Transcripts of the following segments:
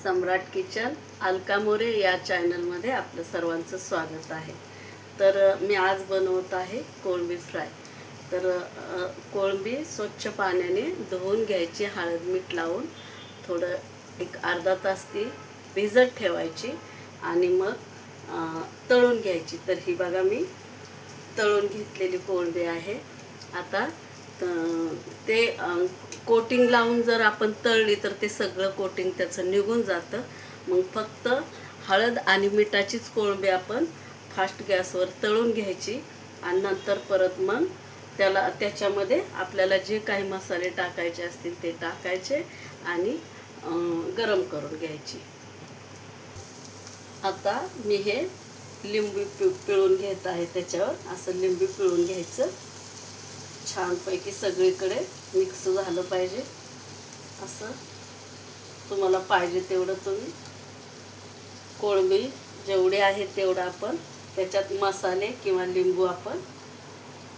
सम्राट kitchen Alka More या चॅनलमध्ये आपलं सर्वांचं स्वागत आहे। तर मी आज बनवत आहे कोळंबी फ्राय। तर कोळंबी स्वच्छ पाण्याने धुवून घ्यायची, हळद मीठ लावून थोडं एक अर्धा तास ती भिजत ठेवायची आणि मग तळून घ्यायची। तर ही बघा मी तळून घेतलेली कोळंबी आहे। आता ते कोटिंग लावून जर आपण तळली तर ते सगळं कोटिंग त्याचं निघून जातं। मग फक्त हळद आणि मिठाचीच कोळंबी आपण फास्ट गॅसवर तळून घ्यायची आणि नंतर परत मग त्याच्यामध्ये आपल्याला जे काही मसाले टाकायचे असतील ते टाकायचे आणि गरम करून घ्यायची। आता मी हे लिंबू पिळून घेत आहे। त्याच्यावर असं लिंबू पिळून घ्यायचं, छानपैकी सगळीकडे मिक्स झालं पाहिजे। असं तुम्हाला पाहिजे तेवढं तुम्ही कोळंबी जेवढी आहे तेवढं आपण त्याच्यात मसाले किंवा लिंबू आपण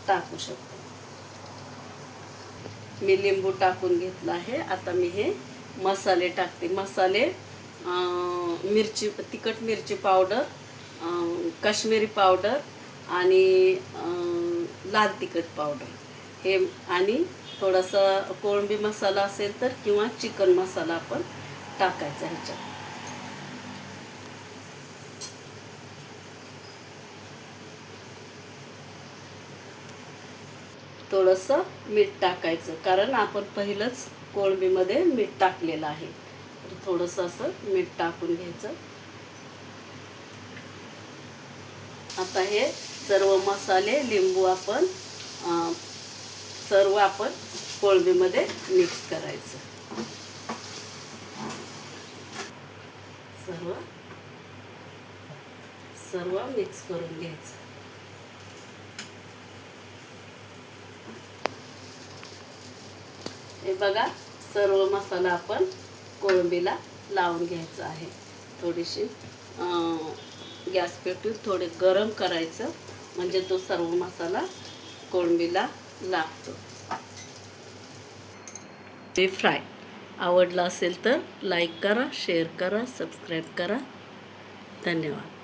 टाकू शकतो। मी लिंबू टाकून घेतला आहे। आता मी हे मसाले टाकते। मसाले मिरची, तिखट मिरची पावडर, काश्मीरी पावडर आणि लाल तिखट पावडर हे, आणि थोडासा कोळंबी मसाला असेल तर किंवा चिकन मसाला आपण टाकायचा ह्याच्यात। थोडंसं मीठ टाकायचं, कारण आपण पहिलंच कोळंबीमध्ये मीठ टाकलेलं आहे। तर थोडंसं असं मीठ टाकून घ्यायचं। आता हे सर्व मसाले, लिंबू आपण सर्व आपण कोळंबीमध्ये मिक्स करायचं। सर्व मिक्स करून घ्यायचं। हे बघा, सर्व मसाला आपण कोळंबीला लावून घ्यायचा आहे। थोडीशी गॅस पेटवून थोडे गरम करायचं, म्हणजे तो सर्व मसाला कोळंबीला लागतो। हे फ्राय आवडला असेल तर लाईक करा, शेअर करा, सबस्क्राईब करा। धन्यवाद।